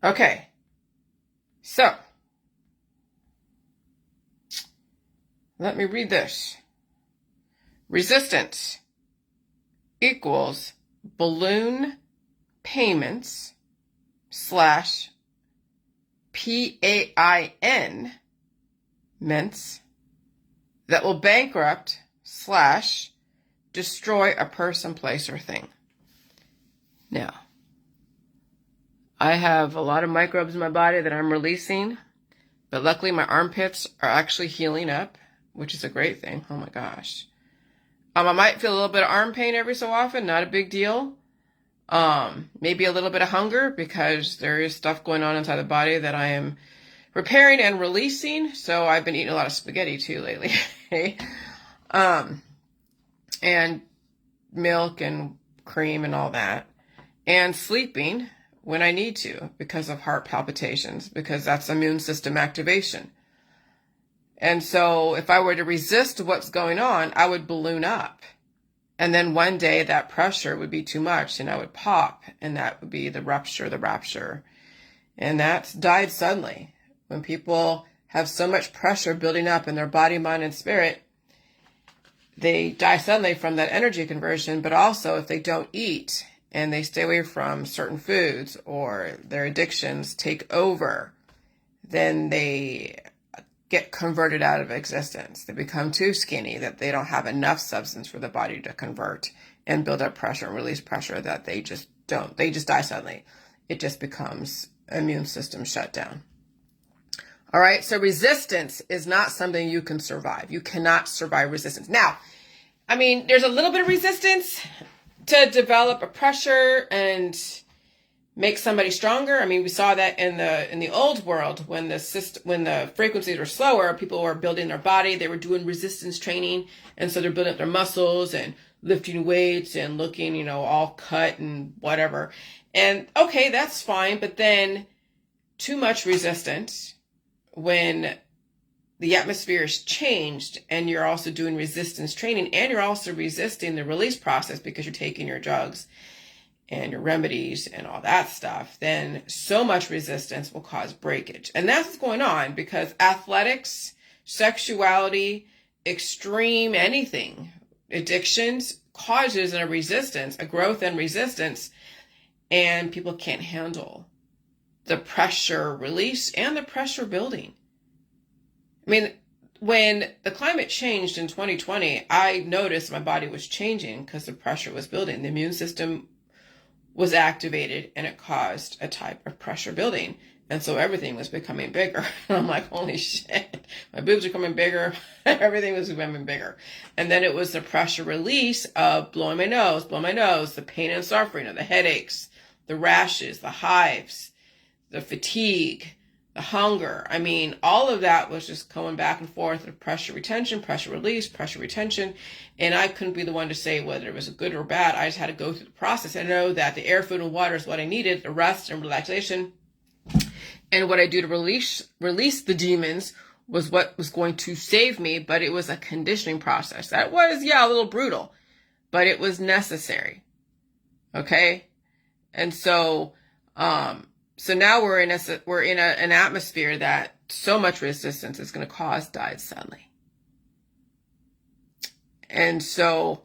Okay. So, let me read this. Resistance equals balloon painments / PAIN ments that will bankrupt / destroy a person, place, or thing. Now, I have a lot of microbes in my body that I'm releasing, but luckily my armpits are actually healing up, which is a great thing. Oh my gosh. I might feel a little bit of arm pain every so often, not a big deal. Maybe a little bit of hunger because there is stuff going on inside the body that I am repairing and releasing. So I've been eating a lot of spaghetti too lately. And milk and cream and all that. And sleeping when I need to because of heart palpitations, because that's immune system activation. And so if I were to resist what's going on, I would balloon up. And then one day that pressure would be too much and I would pop, and that would be the rapture. And that's died suddenly. When people have so much pressure building up in their body, mind, and spirit, they die suddenly from that energy conversion. But also if they don't eat and they stay away from certain foods or their addictions take over, then they get converted out of existence. They become too skinny that they don't have enough substance for the body to convert and build up pressure and release pressure, that they just don't. They just die suddenly. It just becomes immune system shutdown. All right. So resistance is not something you can survive. You cannot survive resistance. Now, I mean, there's a little bit of resistance to develop a pressure and make somebody stronger. I mean, we saw that in the old world when the frequencies were slower, people were building their body, they were doing resistance training, and so they're building up their muscles and lifting weights and looking, all cut and whatever. And okay, that's fine, but then too much resistance when the atmosphere is changed and you're also doing resistance training and you're also resisting the release process because you're taking your drugs and your remedies and all that stuff, then so much resistance will cause breakage. And that's what's going on because athletics, sexuality, extreme anything, addictions causes a resistance, a growth and resistance, and people can't handle the pressure release and the pressure building. I mean, when the climate changed in 2020, I noticed my body was changing because the pressure was building. The immune system was activated and it caused a type of pressure building. And so everything was becoming bigger. And I'm like, holy shit, my boobs are becoming bigger. Everything was becoming bigger. And then it was the pressure release of blowing my nose, the pain and suffering of the headaches, the rashes, the hives, the fatigue, the hunger. I mean, all of that was just going back and forth of pressure retention, pressure release, pressure retention. And I couldn't be the one to say whether it was good or bad. I just had to go through the process and know that the air, food, and water is what I needed, the rest and relaxation. And what I do to release the demons was what was going to save me, but it was a conditioning process. That was, a little brutal, but it was necessary. Okay? And so, so now we're in an atmosphere that so much resistance is going to cause died suddenly. And so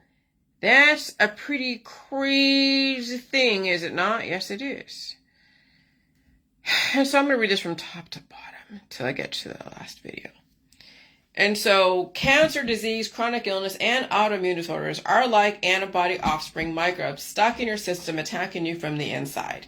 that's a pretty crazy thing, is it not? Yes, it is. And so I'm going to read this from top to bottom until I get to the last video. And so cancer, disease, chronic illness, and autoimmune disorders are like antibody offspring microbes stuck in your system attacking you from the inside.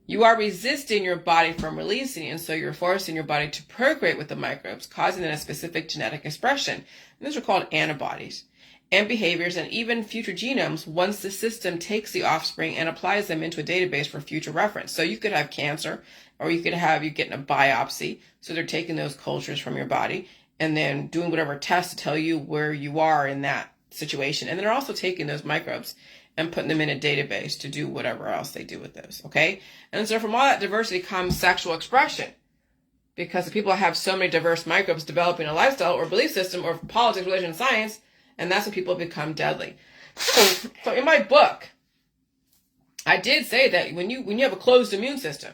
You are resisting your body from releasing, and so you're forcing your body to procreate with the microbes, causing a specific genetic expression. And those are called antibodies. And behaviors and even future genomes once the system takes the offspring and applies them into a database for future reference. So you could have cancer, or you could have you getting a biopsy. So they're taking those cultures from your body and then doing whatever tests to tell you where you are in that situation. And they're also taking those microbes and putting them in a database to do whatever else they do with those, okay? And so from all that diversity comes sexual expression. Because people have so many diverse microbes developing a lifestyle or belief system or politics, religion, and science, and that's when people become deadly. So in my book, I did say that when you have a closed immune system,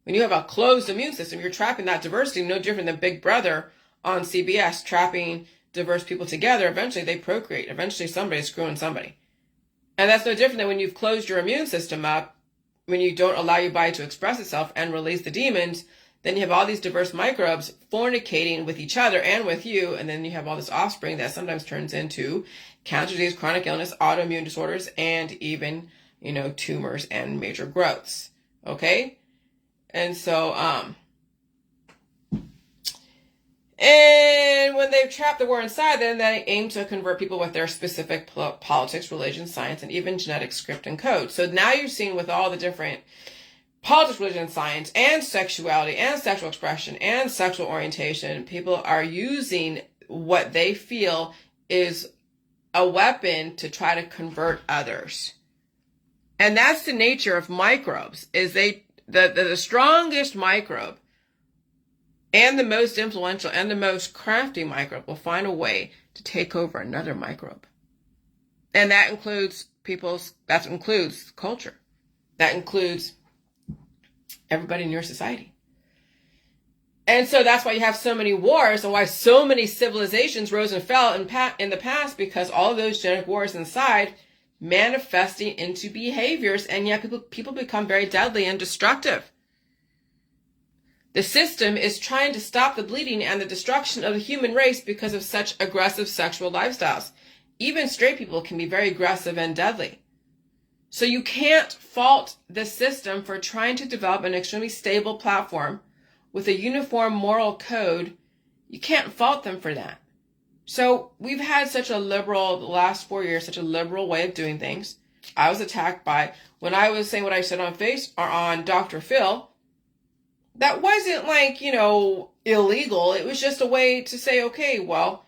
When you have a closed immune system, you're trapping that diversity, no different than Big Brother on CBS, trapping diverse people together. Eventually they procreate. Eventually somebody's screwing somebody. And that's no different than when you've closed your immune system up, when you don't allow your body to express itself and release the demons, then you have all these diverse microbes fornicating with each other and with you, and then you have all this offspring that sometimes turns into cancer disease, chronic illness, autoimmune disorders, and even, tumors and major growths. Okay? And so, and when they've trapped the war inside, then they aim to convert people with their specific politics, religion, science, and even genetic script and code. So now you've seen with all the different politics, religion, science, and sexuality, and sexual expression, and sexual orientation, people are using what they feel is a weapon to try to convert others. And that's the nature of microbes, is the strongest microbe and the most influential and the most crafty microbe will find a way to take over another microbe. And that includes that includes culture. That includes everybody in your society. And so that's why you have so many wars and why so many civilizations rose and fell in the past, because all of those genetic wars inside manifesting into behaviors, and yet people become very deadly and destructive. The system is trying to stop the bleeding and the destruction of the human race because of such aggressive sexual lifestyles. Even straight people can be very aggressive and deadly. So you can't fault the system for trying to develop an extremely stable platform with a uniform moral code. You can't fault them for that. So we've had such a liberal, the last 4 years, such a liberal way of doing things. I was attacked when I was saying what I said on Dr. Phil, that wasn't illegal. It was just a way to say, okay, well,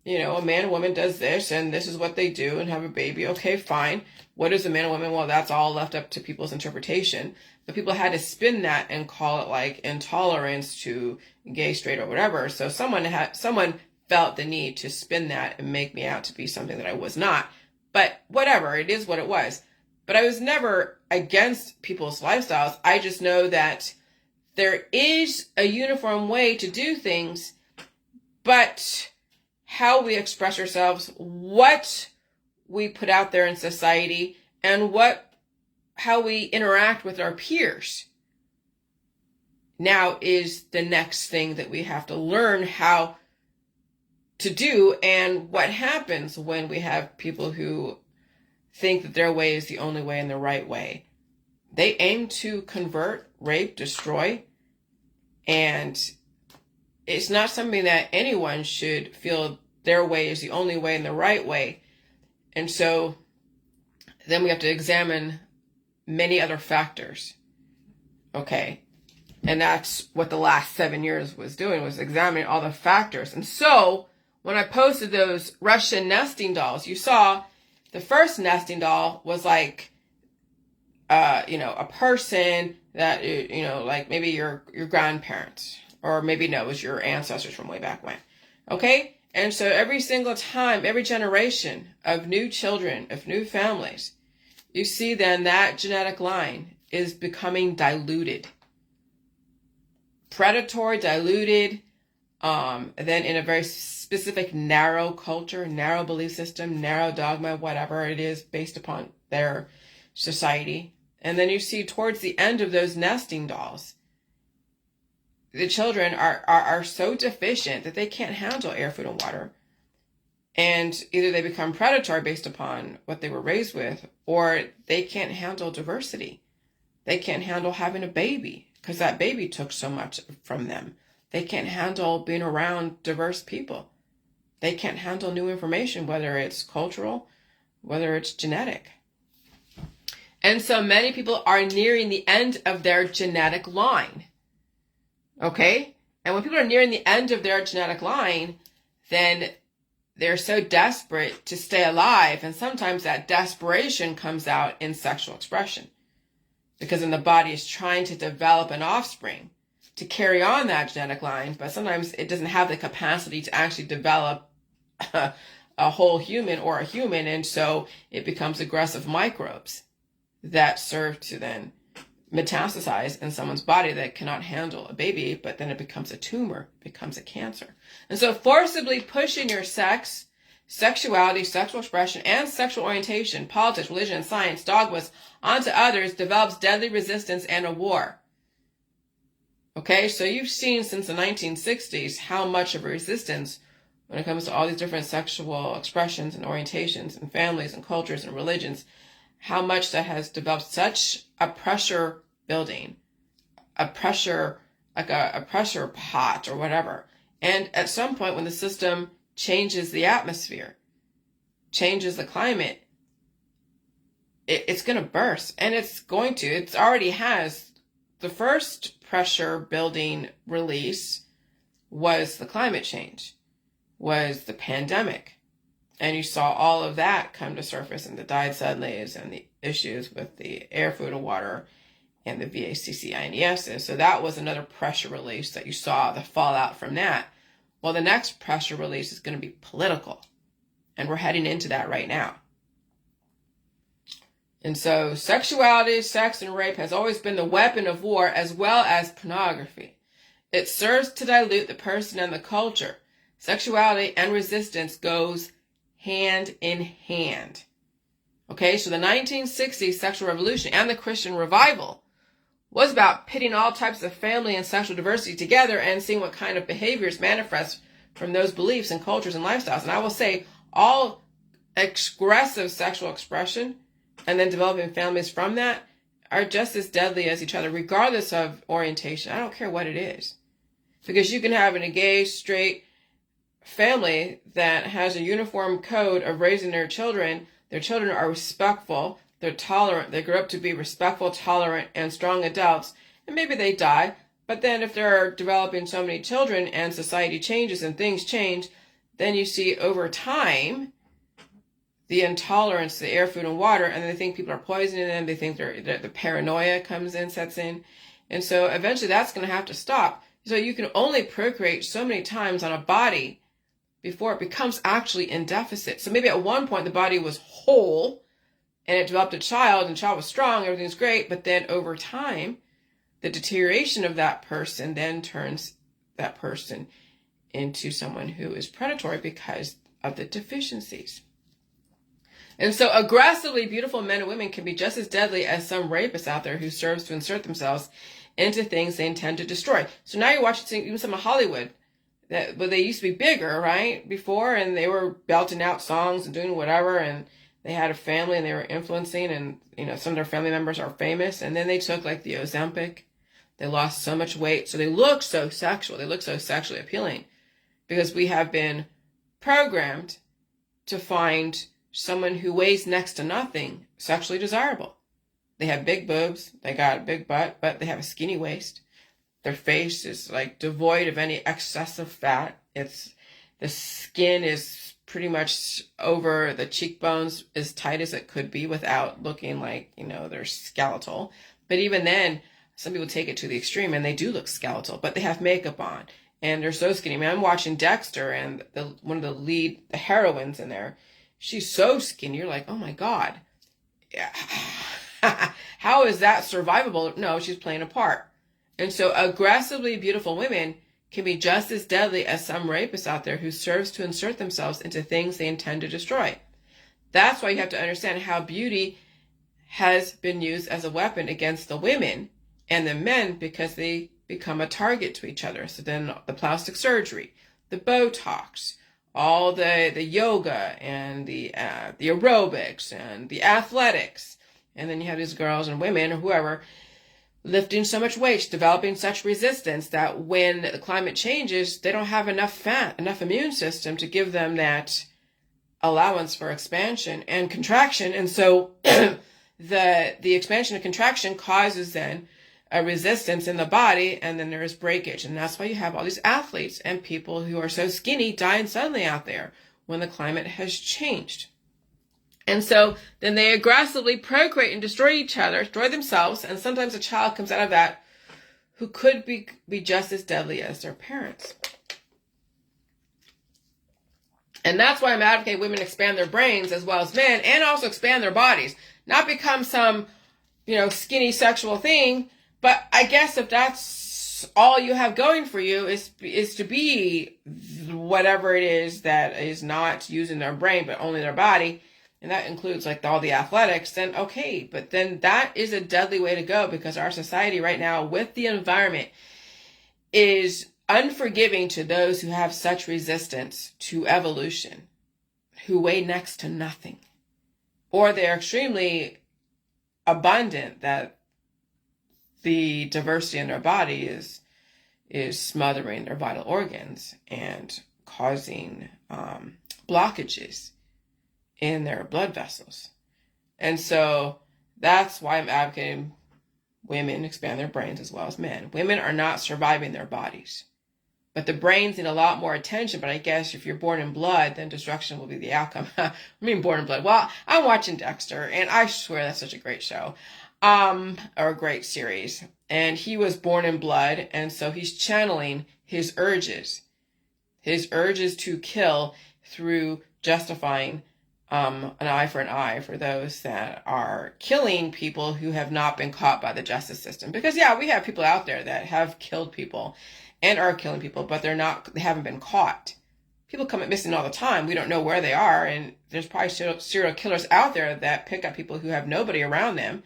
a man and woman does this and this is what they do and have a baby. Okay, fine. What is a man and woman? Well, that's all left up to people's interpretation. But people had to spin that and call it intolerance to gay, straight, or whatever. So someone felt the need to spin that and make me out to be something that I was not. But whatever, it is what it was. But I was never against people's lifestyles. I just know that there is a uniform way to do things, but how we express ourselves, what we put out there in society, and how we interact with our peers now is the next thing that we have to learn how to do. And what happens when we have people who think that their way is the only way and the right way. They aim to convert, rape, destroy, and it's not something that anyone should feel their way is the only way and the right way. And so then we have to examine many other factors. Okay. And that's what the last 7 years was doing, was examining all the factors. And so when I posted those Russian nesting dolls, you saw the first nesting doll was a person that, maybe your grandparents, or maybe no, it was your ancestors from way back when. Okay? And so every single time, every generation of new children, of new families, you see then that genetic line is becoming diluted. Predatory, diluted, then in a very specific narrow culture, narrow belief system, narrow dogma, whatever it is based upon their society. And then you see towards the end of those nesting dolls, the children are so deficient that they can't handle air, food, and water. And either they become predatory based upon what they were raised with, or they can't handle diversity. They can't handle having a baby because that baby took so much from them. They can't handle being around diverse people. They can't handle new information, whether it's cultural, whether it's genetic. And so many people are nearing the end of their genetic line. Okay? And when people are nearing the end of their genetic line, then they're so desperate to stay alive. And sometimes that desperation comes out in sexual expression. Because then the body is trying to develop an offspring to carry on that genetic line. But sometimes it doesn't have the capacity to actually develop a whole human or a human. And so it becomes aggressive microbes that serve to then metastasize in someone's body that cannot handle a baby, but then it becomes a tumor, becomes a cancer. And so forcibly pushing your sex, sexuality, sexual expression, and sexual orientation, politics, religion, and science, dogmas, onto others develops deadly resistance and a war. Okay, so you've seen since the 1960s how much of a resistance when it comes to all these different sexual expressions and orientations and families and cultures and religions, how much that has developed such a pressure building, a pressure, like a pressure pot or whatever. And at some point when the system changes the atmosphere, changes the climate, it's going to burst. And it's going to. It already has. The first pressure building release was the climate change, was the pandemic. And you saw all of that come to surface and the died suddenly and the issues with the air, food, and water and the VACCINES. So that was another pressure release that you saw, the fallout from that. Well, the next pressure release is going to be political. And we're heading into that right now. And so sexuality, sex, and rape has always been the weapon of war as well as pornography. It serves to dilute the person and the culture. Sexuality and resistance goes hand in hand. Okay, so the 1960s sexual revolution and the Christian revival was about pitting all types of family and sexual diversity together and seeing what kind of behaviors manifest from those beliefs and cultures and lifestyles. And I will say all aggressive sexual expression and then developing families from that are just as deadly as each other, regardless of orientation. I don't care what it is. Because you can have a gay, straight family that has a uniform code of raising their children. Their children are respectful, they're tolerant, they grow up to be respectful, tolerant, and strong adults, and maybe they die. But then if they're developing so many children and society changes and things change, then you see over time the intolerance to the air, food, and water, and they think people are poisoning them. They think the paranoia comes in, sets in. And so eventually that's going to have to stop. So you can only procreate so many times on a body before it becomes actually in deficit. So maybe at one point the body was whole and it developed a child and the child was strong, everything's great, but then over time, the deterioration of that person then turns that person into someone who is predatory because of the deficiencies. And so aggressively beautiful men and women can be just as deadly as some rapists out there who serves to insert themselves into things they intend to destroy. So now you're watching even some of Hollywood, but they used to be bigger, right, before, and they were belting out songs and doing whatever, and they had a family and they were influencing, and some of their family members are famous, and then they took like the Ozempic. They lost so much weight, so they look so sexual, they look so sexually appealing, because we have been programmed to find someone who weighs next to nothing sexually desirable. They have big boobs, they got a big butt, but they have a skinny waist. Their face is like devoid of any excessive fat. The skin is pretty much over the cheekbones as tight as it could be without looking like, they're skeletal. But even then, some people take it to the extreme and they do look skeletal, but they have makeup on and they're so skinny. I mean, I'm watching Dexter and one of the heroines in there, she's so skinny. You're like, oh my God. How is that survivable? No, she's playing a part. And so aggressively beautiful women can be just as deadly as some rapists out there who serves to insert themselves into things they intend to destroy. That's why you have to understand how beauty has been used as a weapon against the women and the men, because they become a target to each other. So then the plastic surgery, the Botox, all the yoga and the aerobics and the athletics. And then you have these girls and women or whoever lifting so much weight, developing such resistance that when the climate changes, they don't have enough fat, enough immune system to give them that allowance for expansion and contraction. And so the expansion and contraction causes then a resistance in the body, and then there is breakage. And that's why you have all these athletes and people who are so skinny dying suddenly out there when the climate has changed. And so then they aggressively procreate and destroy each other, destroy themselves, and sometimes a child comes out of that who could be just as deadly as their parents. And that's why I'm advocating women expand their brains as well as men, and also expand their bodies. Not become some skinny sexual thing. But I guess if that's all you have going for you is to be whatever it is that is not using their brain, but only their body, and that includes like all the athletics, then okay. But then that is a deadly way to go, because our society right now with the environment is unforgiving to those who have such resistance to evolution, who weigh next to nothing, or they're extremely abundant that the diversity in their body is smothering their vital organs and causing blockages in their blood vessels. And so that's why I'm advocating women expand their brains as well as men. Women are not surviving their bodies, but the brains need a lot more attention. But I guess if you're born in blood, then destruction will be the outcome. I mean, born in blood. Well, I'm watching Dexter, and I swear that's such a great show, or a great series. And he was born in blood, and so he's channeling his urges to kill through justifying an eye for an eye for those that are killing people who have not been caught by the justice system. Because yeah, we have people out there that have killed people and are killing people, but they haven't been caught. People come missing all the time. We don't know where they are, and there's probably serial killers out there that pick up people who have nobody around them.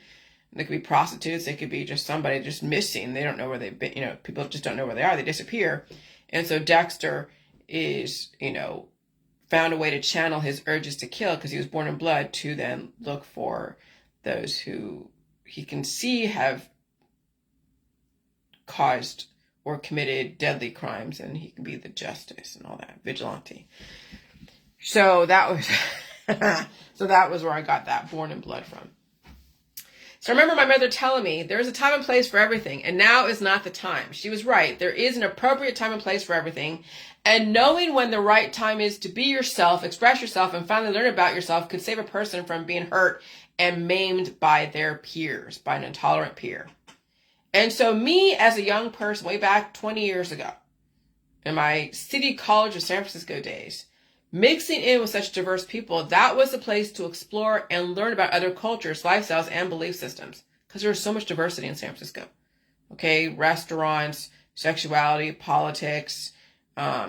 They could be prostitutes. They could be just somebody just missing. They don't know where they've been. People just don't know where they are. They disappear. And so Dexter is, found a way to channel his urges to kill, because he was born in blood, to then look for those who he can see have caused or committed deadly crimes, and he can be the justice and all that, vigilante. So that was where I got that born in blood from. So I remember my mother telling me there's a time and place for everything, and now is not the time. She was right. There is an appropriate time and place for everything, and knowing when the right time is to be yourself, express yourself, and finally learn about yourself could save a person from being hurt and maimed by their peers, by an intolerant peer. And so me as a young person way back 20 years ago, in my City College of San Francisco days, mixing in with such diverse people, that was the place to explore and learn about other cultures, lifestyles, and belief systems, because there was so much diversity in San Francisco. Okay, restaurants, sexuality, politics,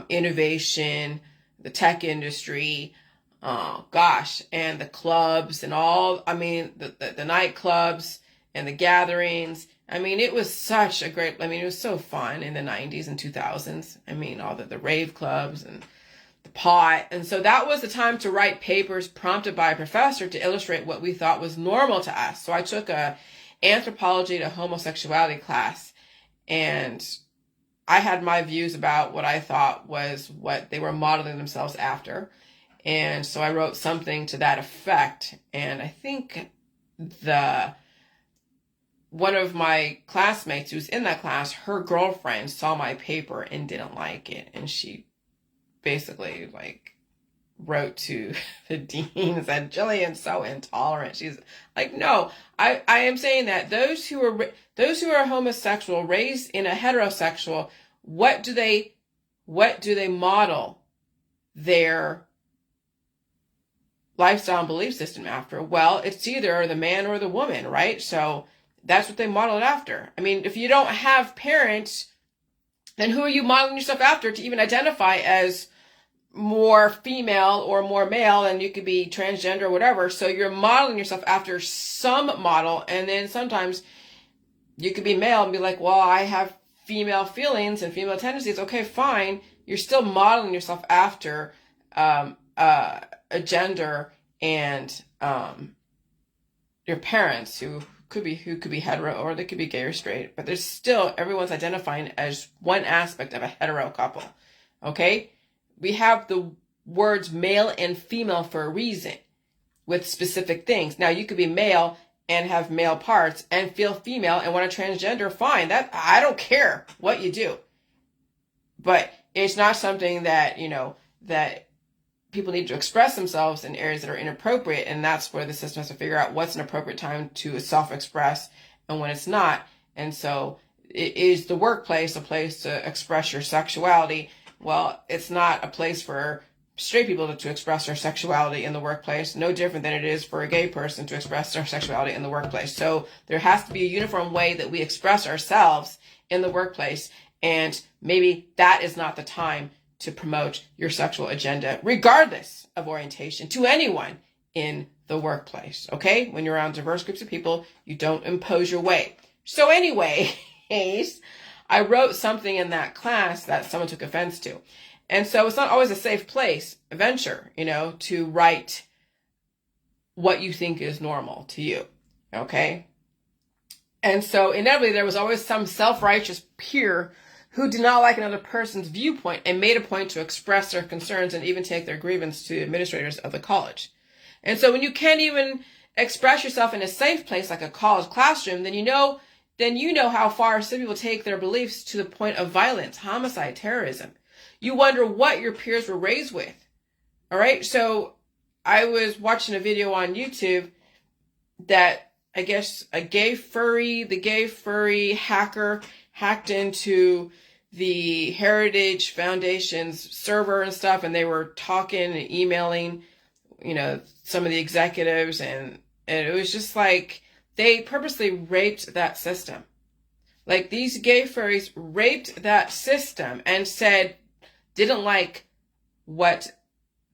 innovation, the tech industry, and the clubs and all, the nightclubs and the gatherings. It was such a great, it was so fun in the 90s and 2000s. All the rave clubs and the pot. And so that was the time to write papers prompted by a professor to illustrate what we thought was normal to us. So I took a anthropology to homosexuality class, and I had my views about what I thought was what they were modeling themselves after. And so I wrote something to that effect. And I think one of my classmates who's in that class, her girlfriend saw my paper and didn't like it. And she basically wrote to the dean and said, Jillian's so intolerant. She's like, no, I am saying that those who are homosexual, raised in a heterosexual, what do they model their lifestyle and belief system after? Well, it's either the man or the woman, right? So that's what they model it after. If you don't have parents, then who are you modeling yourself after to even identify as more female or more male? And you could be transgender or whatever. So you're modeling yourself after some model. And then sometimes you could be male and be like, well, I have female feelings and female tendencies. Okay, fine. You're still modeling yourself after a gender and your parents who could be hetero, or they could be gay or straight, but there's still, everyone's identifying as one aspect of a hetero couple. Okay? We have the words male and female for a reason with specific things. Now, you could be male and have male parts and feel female and want to transgender, fine. That, I don't care what you do. But it's not something that, that people need to express themselves in areas that are inappropriate, and that's where the system has to figure out what's an appropriate time to self-express and when it's not. And so, is the workplace a place to express your sexuality? Well, it's not a place for straight people to express their sexuality in the workplace, no different than it is for a gay person to express their sexuality in the workplace. So there has to be a uniform way that we express ourselves in the workplace, and maybe that is not the time to promote your sexual agenda, regardless of orientation, to anyone in the workplace, okay? When you're around diverse groups of people, you don't impose your way. So anyways, I wrote something in that class that someone took offense to. And so it's not always a safe place, a venture, to write what you think is normal to you, okay? And so inevitably there was always some self-righteous peer who did not like another person's viewpoint and made a point to express their concerns and even take their grievance to administrators of the college. And so when you can't even express yourself in a safe place like a college classroom, then you know how far some people take their beliefs to the point of violence, homicide, terrorism. You wonder what your peers were raised with. All right. So I was watching a video on YouTube that I guess the gay furry hacker hacked into the Heritage Foundation's server and stuff. And they were talking and emailing, some of the executives. And it was just like they purposely raped that system. Like these gay furries raped that system and didn't like what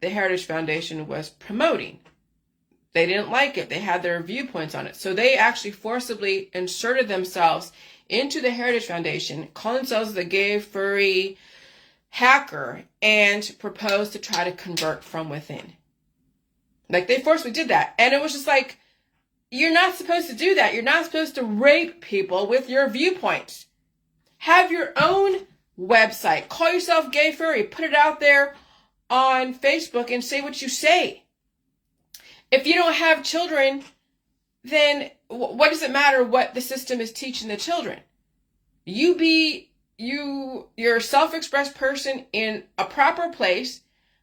the Heritage Foundation was promoting. They didn't like it. They had their viewpoints on it. So they actually forcibly inserted themselves into the Heritage Foundation, calling themselves the gay furry hacker, and proposed to try to convert from within. Like they forcibly did that. And it was just like, you're not supposed to do that. You're not supposed to rape people with your viewpoints. Have your own website. Call yourself gay furry. Put it out there on Facebook and say what you say. If you don't have children, then what does it matter what the system is teaching the children? You're a self-expressed person in a proper place,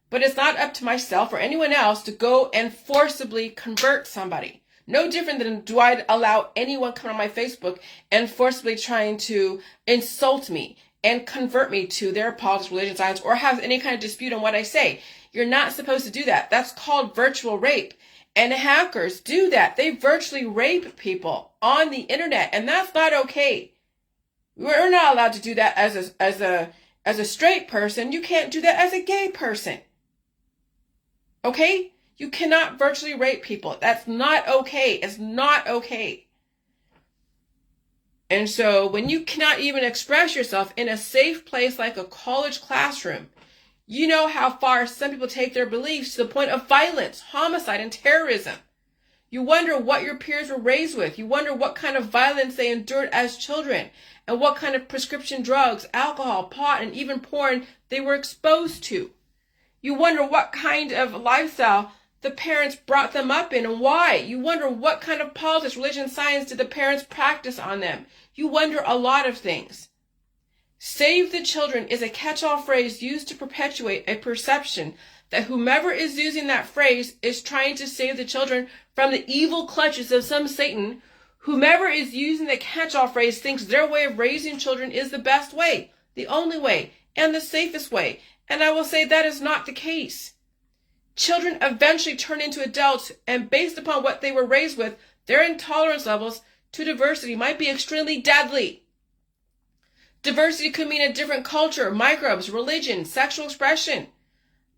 but it's not up to myself or anyone else to go and forcibly convert somebody. No different than do I allow anyone coming on my Facebook and forcibly trying to insult me and convert me to their politics, religion, science, or have any kind of dispute on what I say. You're not supposed to do that. That's called virtual rape. And hackers do that. They virtually rape people on the internet, and that's not okay. We're not allowed to do that as a straight person. You can't do that as a gay person. Okay? You cannot virtually rape people. That's not okay. It's not okay. And so when you cannot even express yourself in a safe place like a college classroom, you know how far some people take their beliefs to the point of violence, homicide, and terrorism. You wonder what your peers were raised with. You wonder what kind of violence they endured as children and what kind of prescription drugs, alcohol, pot, and even porn they were exposed to. You wonder what kind of lifestyle the parents brought them up in and why. You wonder what kind of politics, religion, science did the parents practice on them. You wonder a lot of things. Save the children is a catch-all phrase used to perpetuate a perception that whomever is using that phrase is trying to save the children from the evil clutches of some Satan. Whomever is using the catch-all phrase thinks their way of raising children is the best way, the only way, and the safest way. And I will say that is not the case. Children eventually turn into adults, and based upon what they were raised with, their intolerance levels to diversity might be extremely deadly. Diversity could mean a different culture, microbes, religion, sexual expression,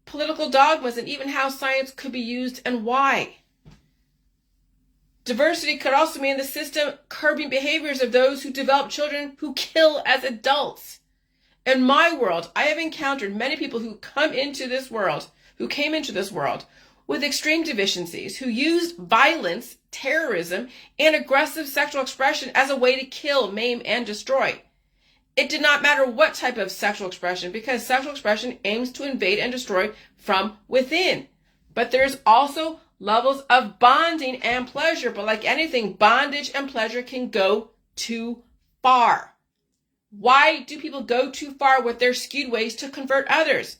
political dogmas, and even how science could be used and why. Diversity could also mean the system curbing behaviors of those who develop children who kill as adults. In my world, I have encountered many people who came into this world with extreme deficiencies, who used violence, terrorism, and aggressive sexual expression as a way to kill, maim, and destroy. It did not matter what type of sexual expression, because sexual expression aims to invade and destroy from within. But there's also levels of bonding and pleasure. But like anything, bondage and pleasure can go too far. Why do people go too far with their skewed ways to convert others?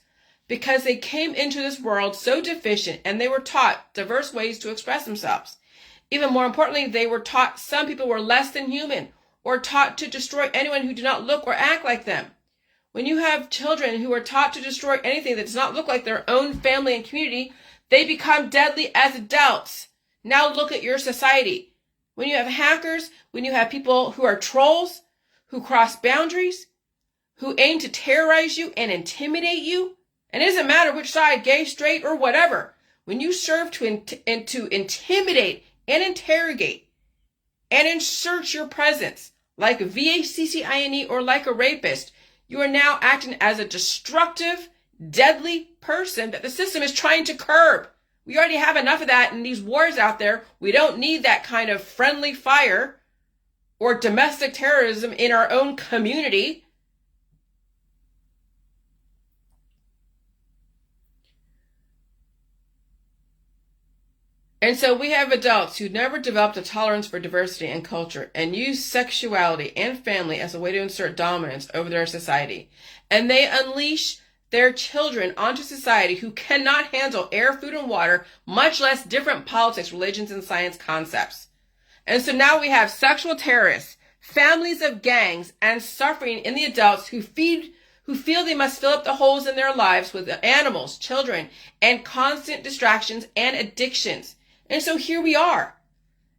Because they came into this world so deficient and they were taught diverse ways to express themselves. Even more importantly, they were taught some people were less than human, or taught to destroy anyone who did not look or act like them. When you have children who are taught to destroy anything that does not look like their own family and community, they become deadly as adults. Now look at your society. When you have hackers, when you have people who are trolls, who cross boundaries, who aim to terrorize you and intimidate you, and it doesn't matter which side, gay, straight, or whatever, when you serve to intimidate and interrogate and insert your presence like a VACCINE or like a rapist, you are now acting as a destructive, deadly person that the system is trying to curb. We already have enough of that in these wars out there. We don't need that kind of friendly fire or domestic terrorism in our own community. And so we have adults who never developed a tolerance for diversity and culture and use sexuality and family as a way to insert dominance over their society. And they unleash their children onto society who cannot handle air, food, and water, much less different politics, religions, and science concepts. And so now we have sexual terrorists, families of gangs, and suffering in the adults who feel they must fill up the holes in their lives with animals, children, and constant distractions and addictions. And so here we are.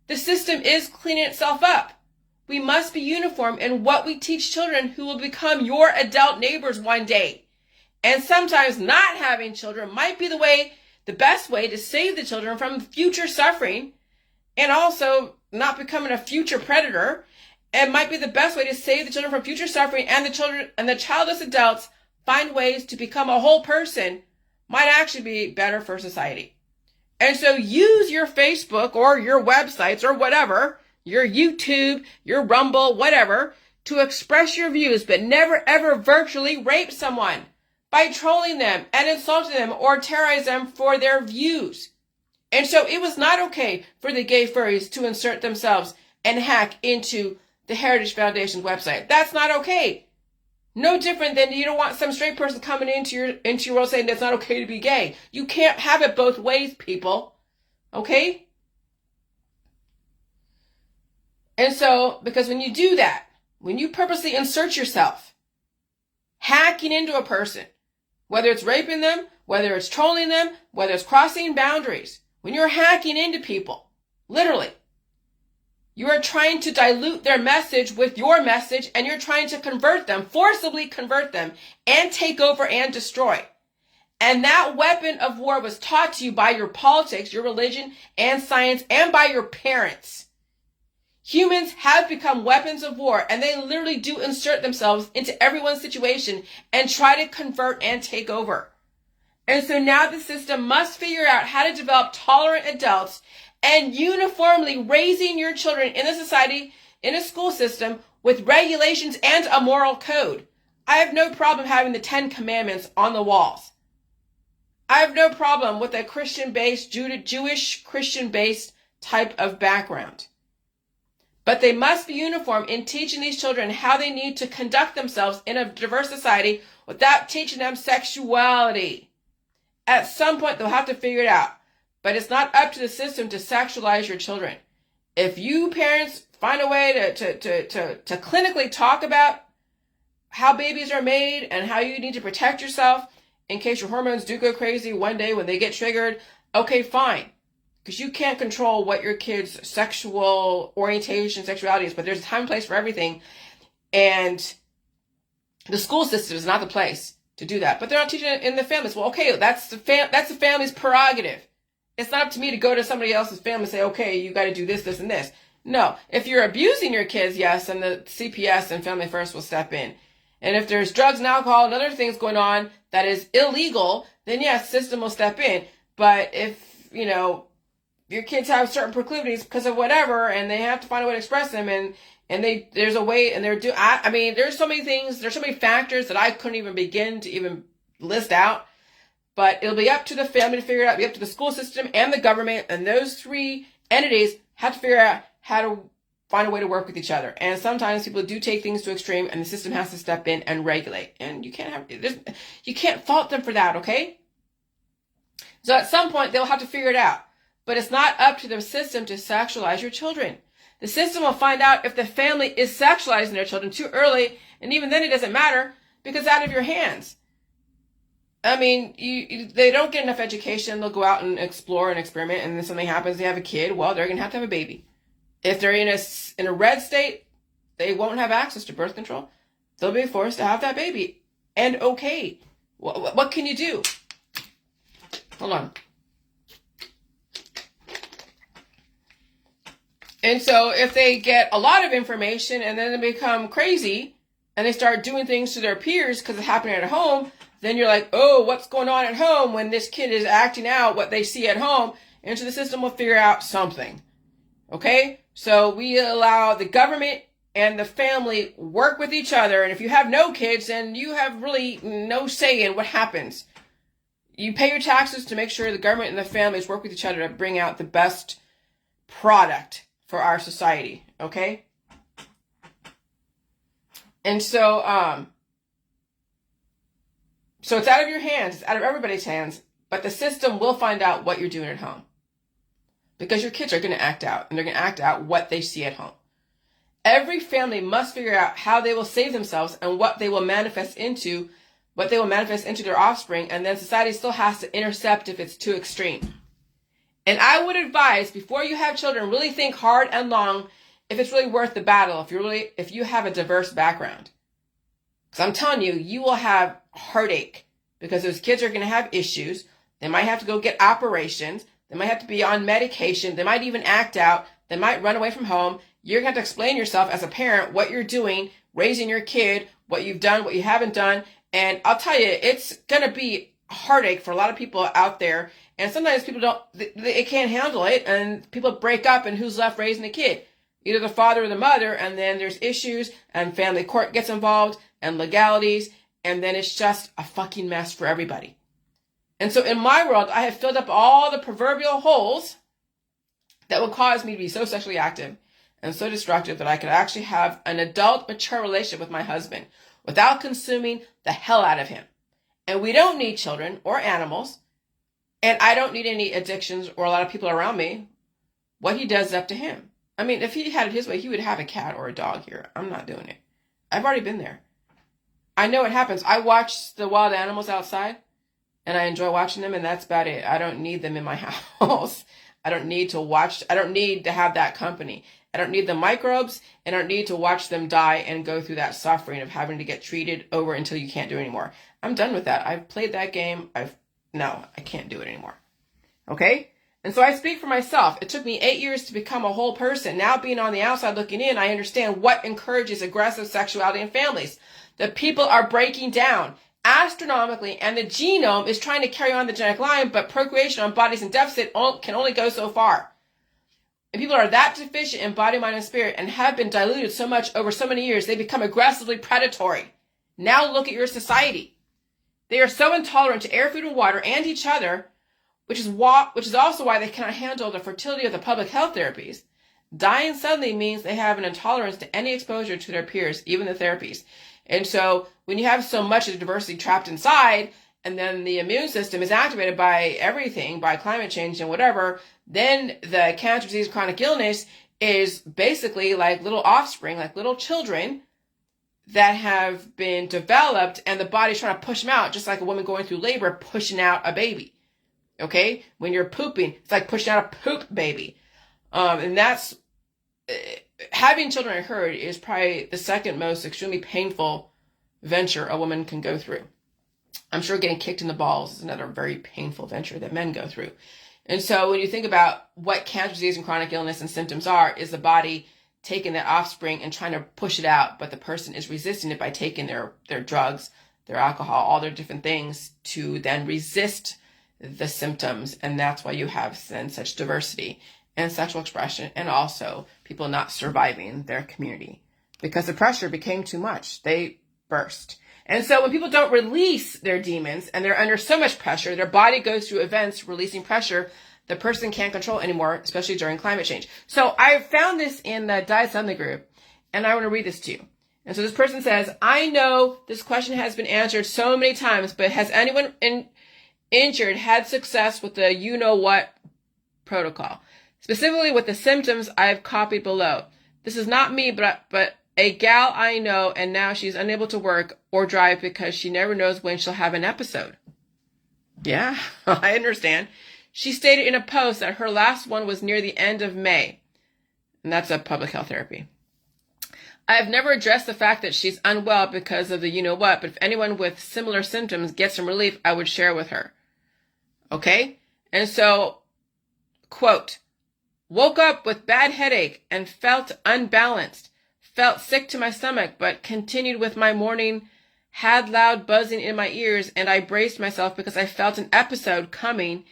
The system is cleaning itself up. We must be uniform in what we teach children who will become your adult neighbors one day. And sometimes not having children might be the best way to save the children from future suffering, and also not becoming a future predator. It might be the best way to save the children from future suffering, and the childless adults find ways to become a whole person might actually be better for society. And so use your Facebook or your websites or whatever, your YouTube, your Rumble, whatever, to express your views, but never ever virtually rape someone by trolling them and insulting them or terrorizing them for their views. And so it was not okay for the gay furries to insert themselves and hack into the Heritage Foundation's website. That's not okay. No different than you don't want some straight person coming into your world saying that's not okay to be gay. You can't have it both ways, people. Okay? And so, because when you do that, when you purposely insert yourself, hacking into a person, whether it's raping them, whether it's trolling them, whether it's crossing boundaries, when you're hacking into people, literally, you are trying to dilute their message with your message, and you're trying to convert them, forcibly convert them, and take over and destroy. And that weapon of war was taught to you by your politics, your religion, and science, and by your parents. Humans have become weapons of war, and they literally do insert themselves into everyone's situation and try to convert and take over. And so now the system must figure out how to develop tolerant adults and uniformly raising your children in a society, in a school system, with regulations and a moral code. I have no problem having the 10 Commandments on the walls. I have no problem with a Christian-based, Jewish Christian-based type of background. But they must be uniform in teaching these children how they need to conduct themselves in a diverse society without teaching them sexuality. At some point, they'll have to figure it out. But it's not up to the system to sexualize your children. If you parents find a way to clinically talk about how babies are made and how you need to protect yourself in case your hormones do go crazy one day when they get triggered, okay, fine. Because you can't control what your kid's sexual orientation, sexuality is, but there's a time and place for everything. And the school system is not the place to do that. But they're not teaching it in the families. Well, okay, that's the family's prerogative. It's not up to me to go to somebody else's family and say, okay, you got to do this, this, and this. No, if you're abusing your kids, yes, and the CPS and Family First will step in. And if there's drugs and alcohol and other things going on that is illegal, then yes, system will step in. But if, your kids have certain proclivities because of whatever, and they have to find a way to express them, and there's a way, and there's so many things, there's so many factors that I couldn't even begin to even list out. But it'll be up to the family to figure it out, it'll be up to the school system and the government, and those three entities have to figure out how to find a way to work with each other. And sometimes people do take things to extreme, and the system has to step in and regulate. And you can't fault them for that, okay? So at some point, they'll have to figure it out. But it's not up to the system to sexualize your children. The system will find out if the family is sexualizing their children too early, and even then it doesn't matter, because it's out of your hands. I mean, they don't get enough education. They'll go out and explore and experiment, and then something happens. They have a kid. Well, they're going to have a baby. If they're in a red state, they won't have access to birth control. They'll be forced to have that baby. And okay, what can you do? Hold on. And so if they get a lot of information and then they become crazy and they start doing things to their peers because it's happening at home, then you're like, oh, what's going on at home when this kid is acting out what they see at home? And so the system will figure out something. Okay? So we allow the government and the family work with each other. And if you have no kids, then you have really no say in what happens. You pay your taxes to make sure the government and the families work with each other to bring out the best product for our society. Okay? And so, so it's out of your hands, it's out of everybody's hands, but the system will find out what you're doing at home. Because your kids are going to act out, and they're going to act out what they see at home. Every family must figure out how they will save themselves and what they will manifest into their offspring, and then society still has to intercept if it's too extreme. And I would advise, before you have children, really think hard and long if it's really worth the battle, if you have a diverse background. Because I'm telling you, you will have heartache because those kids are going to have issues. They might have to go get operations. They might have to be on medication. They might even act out. They might run away from home. You're going to have to explain yourself as a parent, what you're doing, raising your kid, what you've done, what you haven't done. And I'll tell you, it's going to be heartache for a lot of people out there. And sometimes people they can't handle it. And people break up, and who's left raising the kid? Either the father or the mother. And then there's issues, and family court gets involved, and legalities. And then it's just a fucking mess for everybody. And so in my world, I have filled up all the proverbial holes that would cause me to be so sexually active and so destructive that I could actually have an adult, mature relationship with my husband without consuming the hell out of him. And we don't need children or animals. And I don't need any addictions or a lot of people around me. What he does is up to him. I mean, if he had it his way, he would have a cat or a dog here. I'm not doing it. I've already been there. I know what happens. I watch the wild animals outside, and I enjoy watching them, and that's about it. I don't need them in my house. I don't need to have that company. I don't need the microbes, and I don't need to watch them die and go through that suffering of having to get treated over until you can't do it anymore. I'm done with that. I've played that game. No, I can't do it anymore. Okay? And so I speak for myself. It took me 8 years to become a whole person. Now being on the outside looking in, I understand what encourages aggressive sexuality in families. The people are breaking down astronomically, and the genome is trying to carry on the genetic line, but procreation on bodies in deficit can only go so far. And people are that deficient in body, mind, and spirit and have been diluted so much over so many years, they become aggressively predatory. Now look at your society. They are so intolerant to air, food, and water and each other, which is also why they cannot handle the fertility of the public health therapies. Dying suddenly means they have an intolerance to any exposure to their peers, even the therapies. And so when you have so much of the diversity trapped inside, and then the immune system is activated by everything, by climate change and whatever, then the cancer, disease, chronic illness is basically like little offspring, like little children that have been developed, and the body's trying to push them out, just like a woman going through labor pushing out a baby. Okay? When you're pooping, it's like pushing out a poop baby. And that's... having children, I heard, is probably the second most extremely painful venture a woman can go through. I'm sure getting kicked in the balls is another very painful venture that men go through. And so when you think about what cancer, disease, and chronic illness and symptoms are, is the body taking that offspring and trying to push it out, but the person is resisting it by taking their drugs, their alcohol, all their different things to then resist the symptoms. And that's why you have then such diversity and sexual expression, and also people not surviving their community because the pressure became too much. They burst. And so when people don't release their demons and they're under so much pressure, their body goes through events releasing pressure the person can't control anymore, especially during climate change. So I found this in the Diet Suddenly group, and I want to read this to you. And so this person says, I know this question has been answered so many times, but has anyone injured had success with the you-know-what protocol? Specifically with the symptoms I've copied below. This is not me, but A gal I know, and now she's unable to work or drive because she never knows when she'll have an episode. Yeah, I understand. She stated in a post that her last one was near the end of May. And that's a public health therapy. I have never addressed the fact that she's unwell because of the you-know-what, but if anyone with similar symptoms gets some relief, I would share with her. Okay? And so, quote, woke up with bad headache and felt unbalanced. Felt sick to my stomach, but continued with my morning, had loud buzzing in my ears, and I braced myself because I felt an episode coming,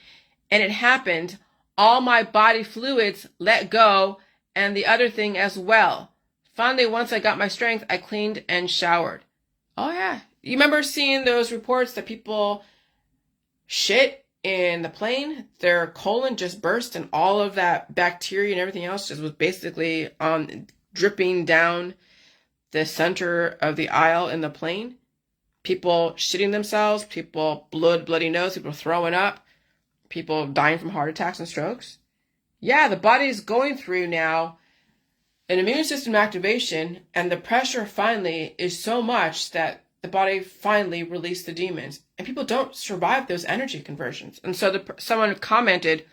and it happened. All my body fluids let go, and the other thing as well. Finally, once I got my strength, I cleaned and showered. Oh, yeah. You remember seeing those reports that people shit in the plane? Their colon just burst, and all of that bacteria and everything else just was basically dripping down the center of the aisle in the plane. People shitting themselves, people bloody nose, people throwing up, people dying from heart attacks and strokes. Yeah, the body is going through now an immune system activation, and the pressure finally is so much that the body finally released the demons. And people don't survive those energy conversions. And so someone commented,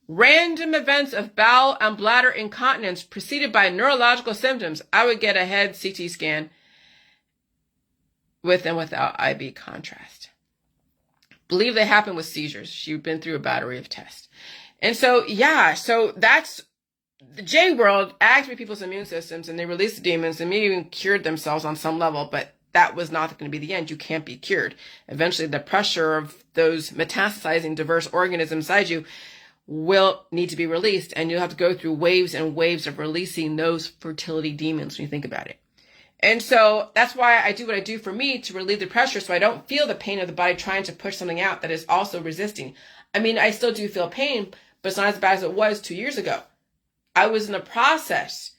random events of bowel and bladder incontinence preceded by neurological symptoms. I would get a head CT scan with and without IB contrast. Believe they happen with seizures. She'd been through a battery of tests. And so, yeah, so that's the J world activated people's immune systems, and they released the demons and maybe even cured themselves on some level, but that was not going to be the end. You can't be cured. Eventually, the pressure of those metastasizing diverse organisms inside you will need to be released, and you'll have to go through waves and waves of releasing those fertility demons when you think about it. And so that's why I do what I do for me, to relieve the pressure so I don't feel the pain of the body trying to push something out that is also resisting. I mean, I still do feel pain, but it's not as bad as it was 2 years ago. I was in the process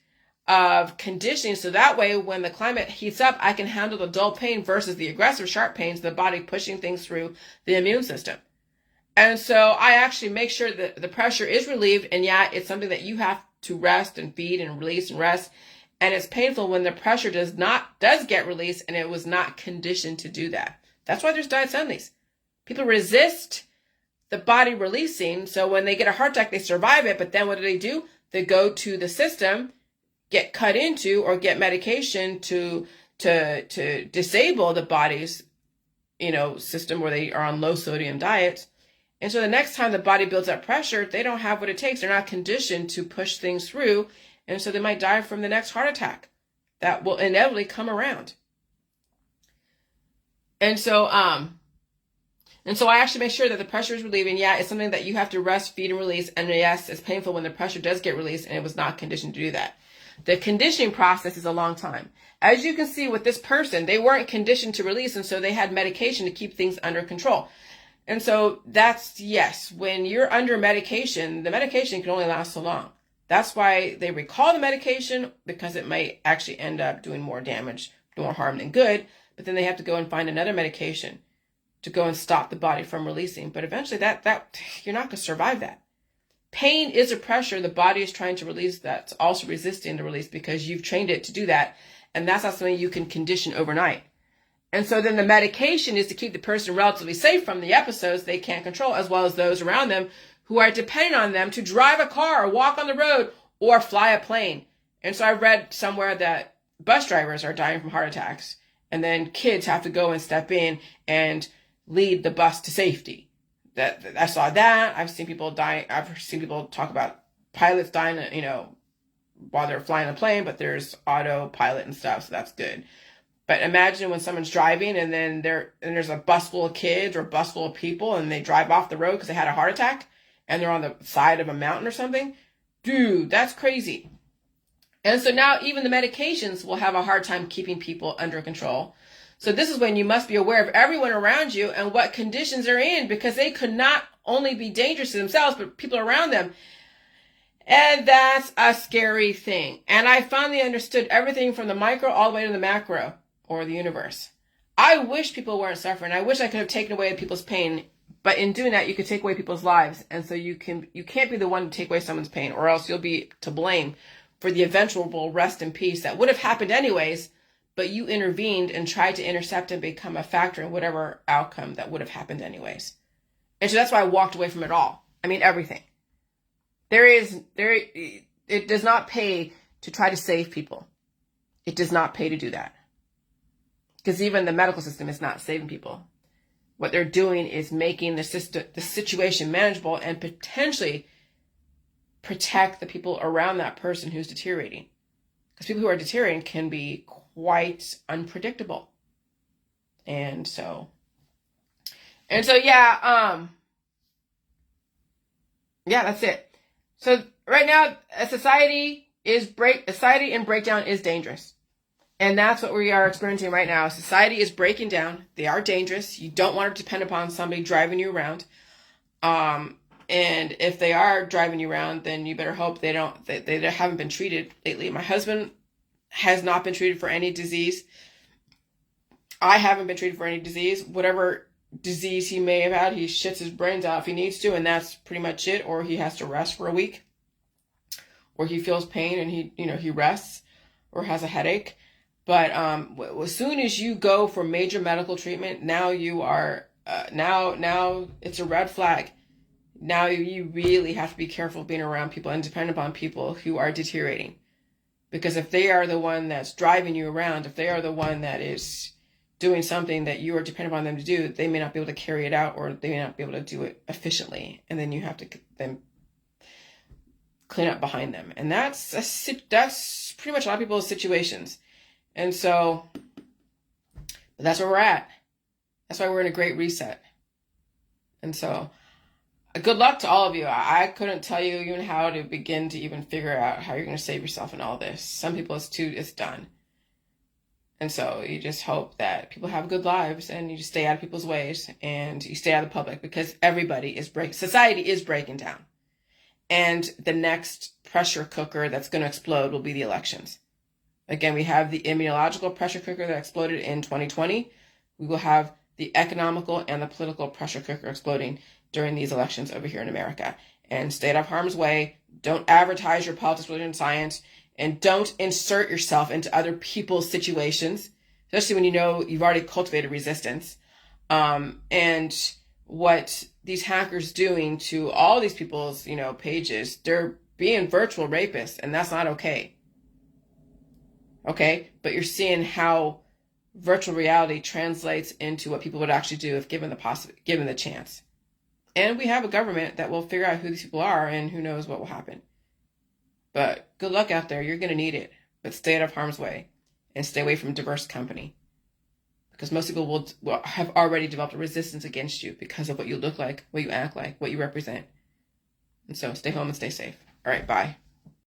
of conditioning so that way when the climate heats up, I can handle the dull pain versus the aggressive sharp pains, the body pushing things through the immune system. And so I actually make sure that the pressure is relieved. And yeah, it's something that you have to rest and feed and release and rest. And it's painful when the pressure does get released and it was not conditioned to do that. That's why there's diet Sundays. People resist the body releasing. So when they get a heart attack, they survive it. But then what do? They go to the system, get cut into, or get medication to disable the body's, system where they are on low sodium diets. And so the next time the body builds up pressure, they don't have what it takes. They're not conditioned to push things through. And so they might die from the next heart attack that will inevitably come around. And so I actually make sure that the pressure is relieving. Yeah, it's something that you have to rest, feed, and release. And yes, it's painful when the pressure does get released and it was not conditioned to do that. The conditioning process is a long time. As you can see with this person, they weren't conditioned to release, and so they had medication to keep things under control. And so that's, yes, when you're under medication, the medication can only last so long. That's why they recall the medication, because it might actually end up doing more damage, more harm than good. But then they have to go and find another medication to go and stop the body from releasing. But eventually that you're not going to survive that. Pain is a pressure the body is trying to release that's also resisting the release because you've trained it to do that. And that's not something you can condition overnight. And so then the medication is to keep the person relatively safe from the episodes they can't control, as well as those around them who are dependent on them to drive a car or walk on the road or fly a plane. And so I read somewhere that bus drivers are dying from heart attacks, and then kids have to go and step in and lead the bus to safety. That I saw that. I've seen people die. I've seen people talk about pilots dying, while they're flying a plane, but there's autopilot and stuff, so that's good. But imagine when someone's driving and then there's a bus full of kids or a bus full of people and they drive off the road because they had a heart attack and they're on the side of a mountain or something. Dude, that's crazy. And so now even the medications will have a hard time keeping people under control. So this is when you must be aware of everyone around you and what conditions they're in, because they could not only be dangerous to themselves, but people around them. And that's a scary thing. And I finally understood everything from the micro all the way to the macro, or the universe. I wish people weren't suffering. I wish I could have taken away people's pain. But in doing that, you could take away people's lives. And so you can't be the one to take away someone's pain, or else you'll be to blame for the eventual rest in peace that would have happened anyways, but you intervened and tried to intercept and become a factor in whatever outcome that would have happened anyways. And so that's why I walked away from it all. I mean, everything. It does not pay to try to save people. It does not pay to do that. Because even the medical system is not saving people. What they're doing is making the situation manageable and potentially protect the people around that person who's deteriorating. Because people who are deteriorating can be quite unpredictable. And so yeah, that's it. So right now, society in breakdown is dangerous. And that's what we are experiencing right now. Society is breaking down. They are dangerous. You don't want to depend upon somebody driving you around. And if they are driving you around, then you better hope they haven't been treated lately. My husband has not been treated for any disease. I haven't been treated for any disease. Whatever disease he may have had, he shits his brains out if he needs to, and that's pretty much it. Or he has to rest for a week, or he feels pain and he rests, or has a headache. But as soon as you go for major medical treatment, now you are now it's a red flag. Now you really have to be careful being around people and depend upon people who are deteriorating, because if they are the one that's driving you around, if they are the one that is doing something that you are dependent on them to do, they may not be able to carry it out, or they may not be able to do it efficiently, and then you have to then clean up behind them. And that's pretty much a lot of people's situations. And so that's where we're at. That's why we're in a great reset. And so good luck to all of you. I couldn't tell you even how to begin to even figure out how you're going to save yourself in all this. Some people it's done. And so you just hope that people have good lives, and you just stay out of people's ways, and you stay out of the public, because society is breaking down. And the next pressure cooker that's going to explode will be the elections. Again, we have the immunological pressure cooker that exploded in 2020. We will have the economical and the political pressure cooker exploding during these elections over here in America. And stay out of harm's way. Don't advertise your politics, religion, and science. And don't insert yourself into other people's situations, especially when you know you've already cultivated resistance. And what these hackers doing to all these people's, pages, they're being virtual rapists, and that's not okay. Okay? But you're seeing how virtual reality translates into what people would actually do if given the chance. And we have a government that will figure out who these people are, and who knows what will happen. But good luck out there. You're going to need it. But stay out of harm's way, and stay away from diverse company. Because most people will have already developed a resistance against you because of what you look like, what you act like, what you represent. And so stay home and stay safe. All right, bye.